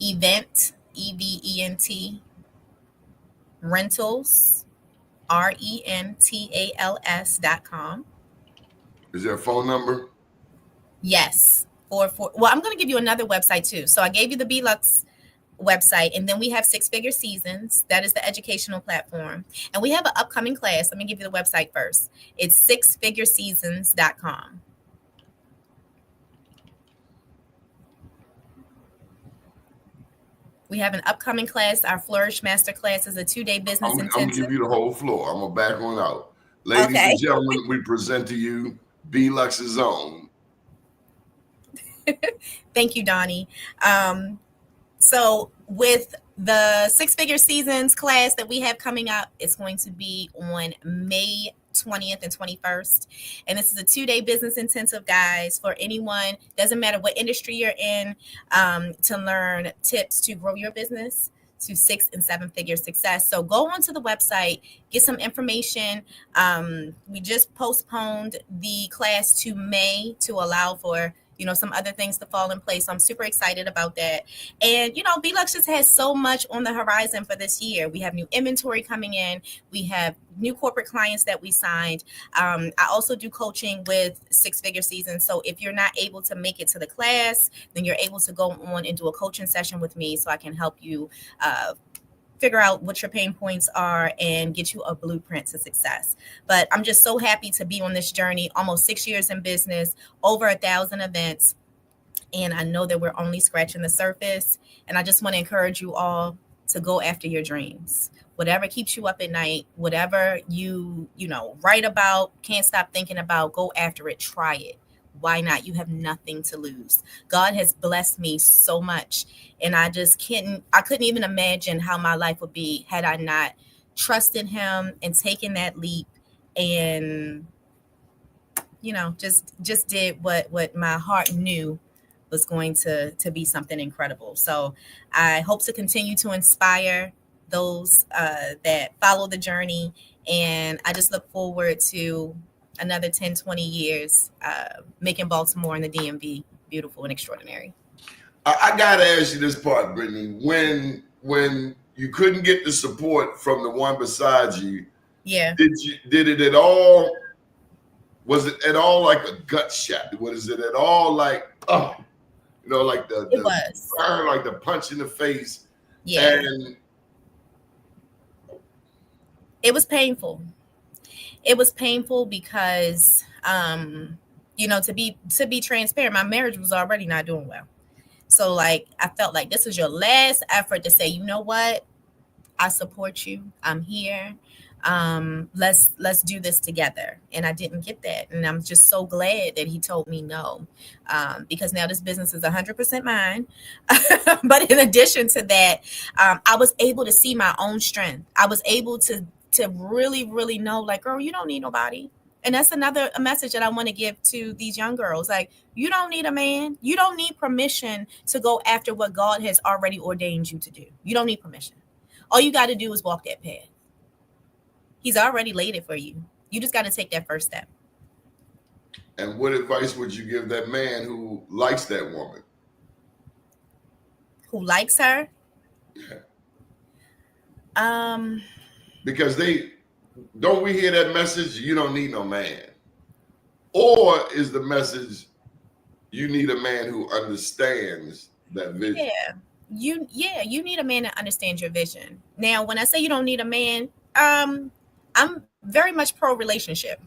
Event EVENT Rentals RENTALS.com. Is there a phone number? Yes. Well, I'm going to give you another website too. So I gave you the B.Luxe website, and then we have 6-figure seasons. That is the educational platform, and we have an upcoming class. Let me give you the website first. It's 6figureseasons.com. We have an upcoming class. Our Flourish Masterclass is a 2-day business intensive. I'm gonna give you the whole floor. I'm gonna back one out. Ladies and gentlemen, we present to you B.Luxe's own. Thank you, Doni. So with the 6-figure seasons class that we have coming up, it's going to be on May 20th and 21st. And this is a 2-day business intensive, guys, for anyone, doesn't matter what industry you're in, to learn tips to grow your business to 6 and 7-figure success. So go onto the website, get some information. We just postponed the class to May to allow for some other things to fall in place. So I'm super excited about that. And, B.Luxe just has so much on the horizon for this year. We have new inventory coming in. We have new corporate clients that we signed. I also do coaching with 6-figure seasons. So if you're not able to make it to the class, then you're able to go on and do a coaching session with me so I can help you figure out what your pain points are and get you a blueprint to success. But I'm just so happy to be on this journey, almost 6 years in business, over 1,000 events. And I know that we're only scratching the surface. And I just want to encourage you all to go after your dreams. Whatever keeps you up at night, whatever you write about, can't stop thinking about, go after it, try it. Why not? You have nothing to lose. God has blessed me so much. And I couldn't even imagine how my life would be had I not trusted him and taken that leap and, just did what my heart knew was going to be something incredible. So I hope to continue to inspire those that follow the journey. And I just look forward to another 10, 20 years making Baltimore and the DMV beautiful and extraordinary. I got to ask you this part, Brittny. When you couldn't get the support from the one beside you, did it at all? Was it at all like a gut shot? Was it at all like, like it was burn, like the punch in the face? Yeah. And it was painful. It was painful because, to be transparent, my marriage was already not doing well. So I felt like this was your last effort to say, you know what? I support you. I'm here. Let's do this together. And I didn't get that. And I'm just so glad that he told me no, because now this business is 100% mine. But in addition to that, I was able to see my own strength. I was able to really, really know, like, girl, you don't need nobody. And that's another message that I want to give to these young girls. Like, you don't need a man. You don't need permission to go after what God has already ordained you to do. You don't need permission. All you got to do is walk that path. He's already laid it for you. You just got to take that first step. And what advice would you give that man who likes that woman? Who likes her? Yeah. Because don't we hear that message, you don't need no man? Or is the message, you need a man who understands that vision? Yeah. You need a man that understands your vision. Now, when I say you don't need a man, I'm very much pro relationship.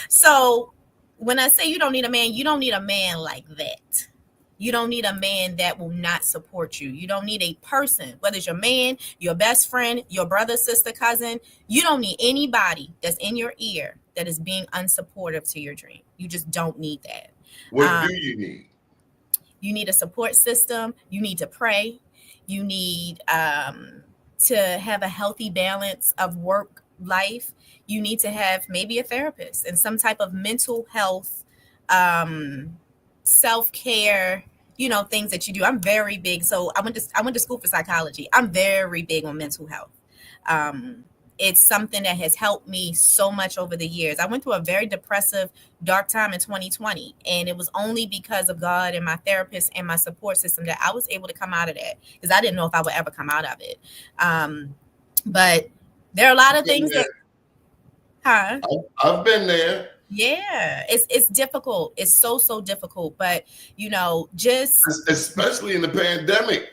So when I say you don't need a man, you don't need a man like that. You don't need a man that will not support you. You don't need a person, whether it's your man, your best friend, your brother, sister, cousin. You don't need anybody that's in your ear that is being unsupportive to your dream. You just don't need that. What do you need? You need a support system. You need to pray. You need to have a healthy balance of work life. You need to have maybe a therapist and some type of mental health, self-care, things that you do. I'm very big. So I went to school for psychology. I'm very big on mental health. It's something that has helped me so much over the years. I went through a very depressive, dark time in 2020, and it was only because of God and my therapist and my support system that I was able to come out of that, because I didn't know if I would ever come out of it. But there are a lot of things that, I've been there. Yeah, it's difficult. It's so difficult. But just especially in the pandemic.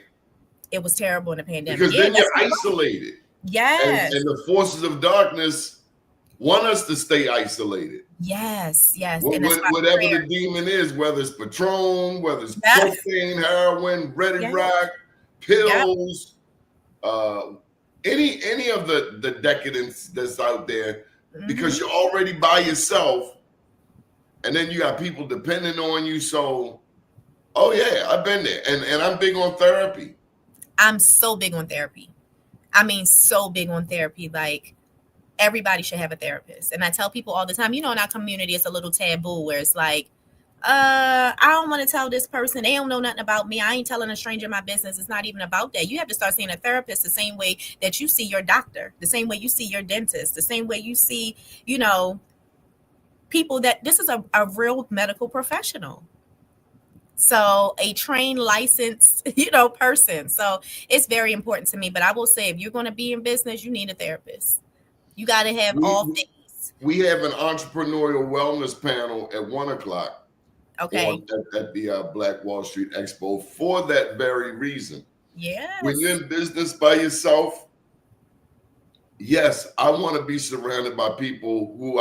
It was terrible in the pandemic. Because then you're isolated. Yes. And the forces of darkness want us to stay isolated. Yes. Whatever the demon is, whether it's Patron, whether it's cocaine, heroin, Ready Rock, pills, any of the decadence that's out there, because you're already by yourself, and then you got people depending on you. So, I've been there, and I'm big on therapy. I'm so big on therapy. I mean, so big on therapy. Like, everybody should have a therapist. And I tell people all the time, in our community, it's a little taboo where it's like, I don't want to tell this person. They don't know nothing about me. I ain't telling a stranger my business. It's not even about that. You have to start seeing a therapist the same way that you see your doctor, the same way you see your dentist, the same way you see, people that this is a real medical professional. So a trained, licensed, person. So it's very important to me. But I will say, if you're going to be in business, you need a therapist. You got to have all things. We have an entrepreneurial wellness panel at 1:00. Okay. At the Black Wall Street Expo for that very reason. Yeah. When you're in business by yourself, yes, I want to be surrounded by people who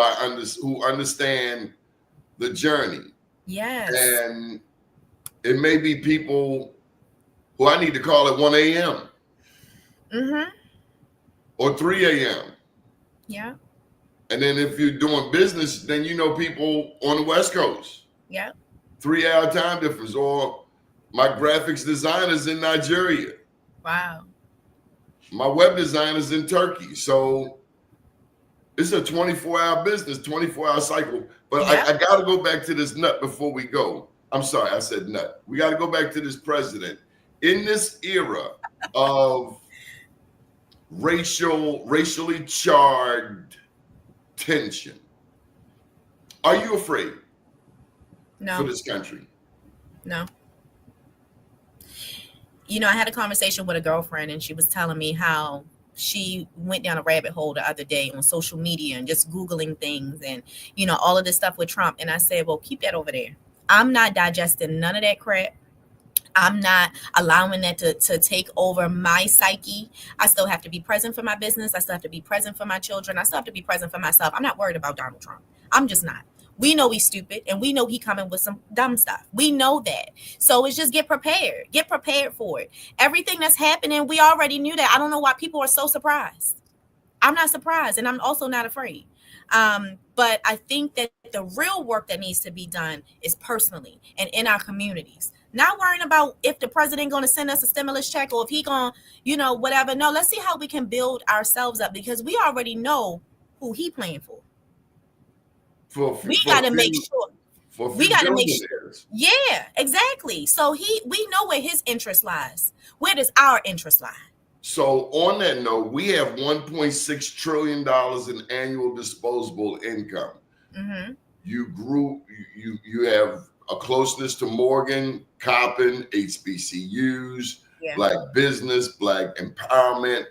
understand the journey. Yes. And it may be people who I need to call at 1 a.m. Or 3 a.m. Yeah. And then if you're doing business, then people on the West Coast. Yeah. 3-hour time difference. Or my graphics designer's in Nigeria. Wow. My web designer's in Turkey. So it's a 24-hour business, 24-hour cycle. But I got to go back to this nut before we go. I'm sorry, I said nut. We got to go back to this president. In this era of racially charged tension, are you afraid for this country? No. I had a conversation with a girlfriend, and she was telling me how she went down a rabbit hole the other day on social media and just Googling things and, all of this stuff with Trump. And I said, well, keep that over there. I'm not digesting none of that crap. I'm not allowing that to take over my psyche. I still have to be present for my business. I still have to be present for my children. I still have to be present for myself. I'm not worried about Donald Trump. I'm just not. We know he's stupid, and we know he coming with some dumb stuff. We know that. So it's just get prepared. Get prepared for it. Everything that's happening, we already knew that. I don't know why people are so surprised. I'm not surprised, and I'm also not afraid. But I think that the real work that needs to be done is personally and in our communities. Not worrying about if the president going to send us a stimulus check or if he going, whatever. No, let's see how we can build ourselves up, because we already know who he playing for. We got to make sure. We got to make sure. Yeah, exactly. So we know where his interest lies. Where does our interest lie? So on that note, we have $1.6 trillion in annual disposable income. Mm-hmm. You have a closeness to Morgan, Coppin, HBCUs, Black business, Black empowerment.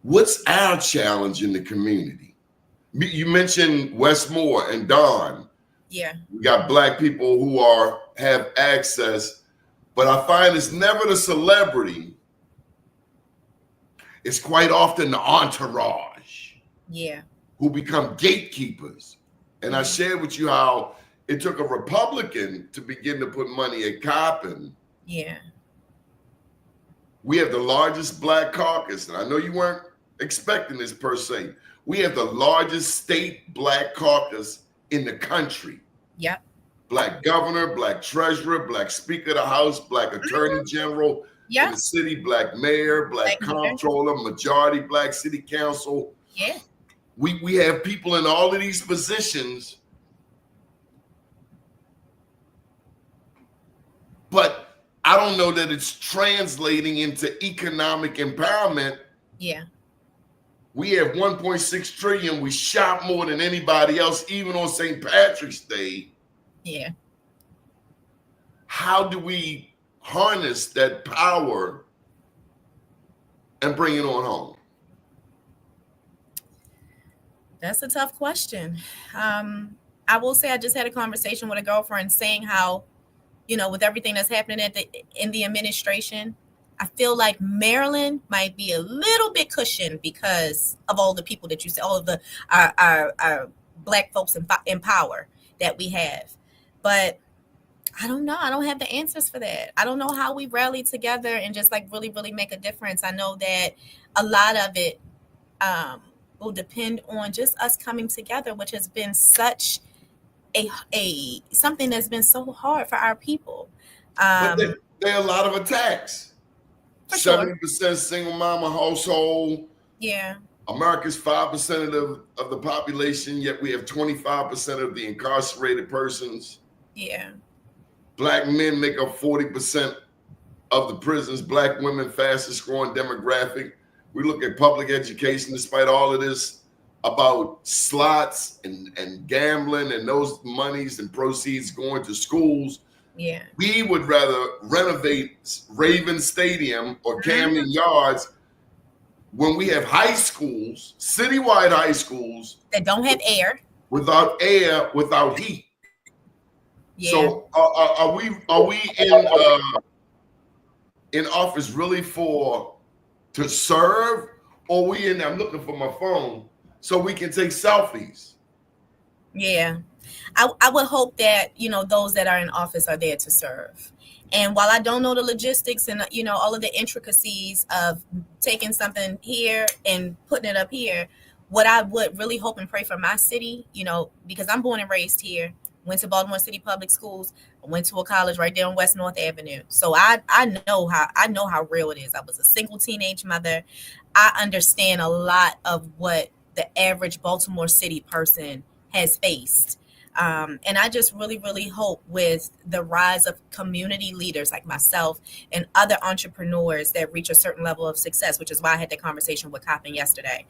What's our challenge in the community? You mentioned Wes Moore and Don. Yeah. We got Black people who have access, but I find it's never the celebrity. It's quite often the entourage. Yeah. Who become gatekeepers. And I shared with you how it took a Republican to begin to put money at Coppin. Yeah. We have the largest Black caucus, and I know you weren't expecting this per se. We have the largest state Black caucus in the country. Yep. Black governor, Black treasurer, Black speaker of the House, Black attorney general in the city, Black mayor, Black comptroller, majority Black city council. Yeah. We have people in all of these positions, but I don't know that it's translating into economic empowerment. Yeah. We have 1.6 trillion. We shop more than anybody else, even on St. Patrick's Day. Yeah. How do we harness that power and bring it on home? That's a tough question. I will say I just had a conversation with a girlfriend saying how, with everything that's happening in the administration, I feel like Maryland might be a little bit cushioned because of all the people that you said, all of our Black folks in power that we have. But I don't know. I don't have the answers for that. I don't know how we rally together and just really, really make a difference. I know that a lot of it will depend on just us coming together, which has been such a something that's been so hard for our people. But there are a lot of attacks. 70% single mama household. Yeah. America's 5% of the population, yet we have 25% of the incarcerated persons. Yeah. Black men make up 40% of the prisons. Black women, fastest growing demographic. We look at public education, despite all of this about slots and gambling and those monies and proceeds going to schools. Yeah. We would rather renovate Raven Stadium or Camden Yards when we have high schools, citywide high schools that don't have air, without heat. Yeah. So are we in office really to serve, or we in there? I'm looking for my phone so we can take selfies. Yeah. I would hope that, those that are in office are there to serve. And while I don't know the logistics and, all of the intricacies of taking something here and putting it up here, what I would really hope and pray for my city, because I'm born and raised here, went to Baltimore City Public Schools, went to a college right there on West North Avenue. So I know how real it is. I was a single teenage mother. I understand a lot of what the average Baltimore City person has faced. And I just really, really hope with the rise of community leaders like myself and other entrepreneurs that reach a certain level of success, which is why I had that conversation with Coppin yesterday,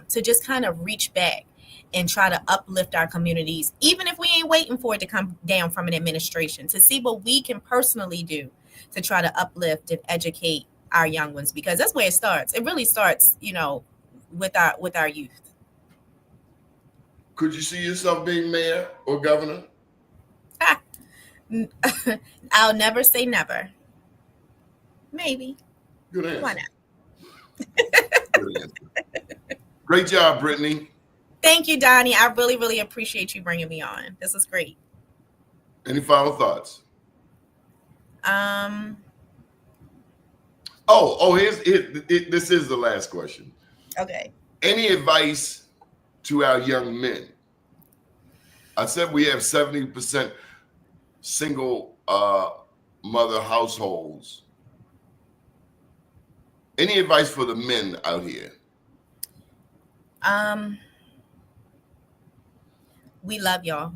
to just kind of reach back and try to uplift our communities, even if we ain't waiting for it to come down from an administration, to see what we can personally do to try to uplift and educate our young ones, because that's where it starts. It really starts, with our youth. Could you see yourself being mayor or governor? I'll never say never. Maybe. Good answer. Why not? Good answer. Great job, Brittny. Thank you, Doni. I really, really appreciate you bringing me on. This was great. Any final thoughts? This is the last question. Okay. Any advice to our young men? I said we have 70% single mother households. Any advice for the men out here? We love y'all.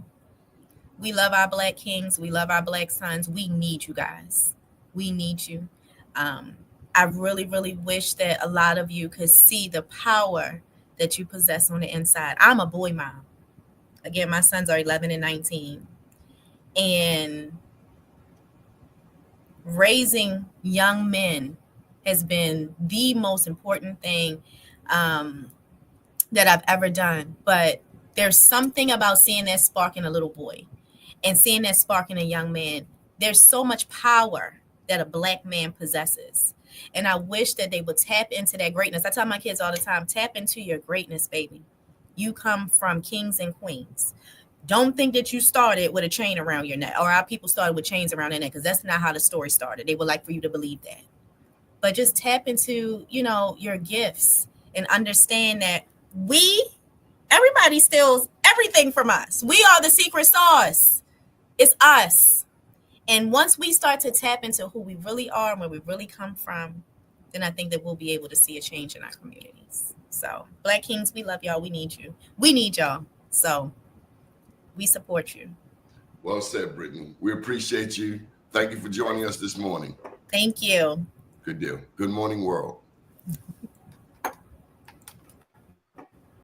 We love our Black kings. We love our Black sons. We need you guys. We need you. I really, really wish that a lot of you could see the power that you possess on the inside. I'm a boy mom. Again, my sons are 11 and 19. And raising young men has been the most important thing that I've ever done. But there's something about seeing that spark in a little boy and seeing that spark in a young man. There's so much power that a Black man possesses. And I wish that they would tap into that greatness. I tell my kids all the time, tap into your greatness, baby. You come from kings and queens. Don't think that you started with a chain around your neck, or our people started with chains around their neck, because that's not how the story started. They would like for you to believe that. But just tap into, your gifts and understand that everybody steals everything from us. We are the secret sauce. It's us. And once we start to tap into who we really are and where we really come from, then I think that we'll be able to see a change in our communities. So, Black Kings, we love y'all. We need you. We need y'all. So, we support you. Well said, Brittny. We appreciate you. Thank you for joining us this morning. Thank you. Good deal. Good morning, world.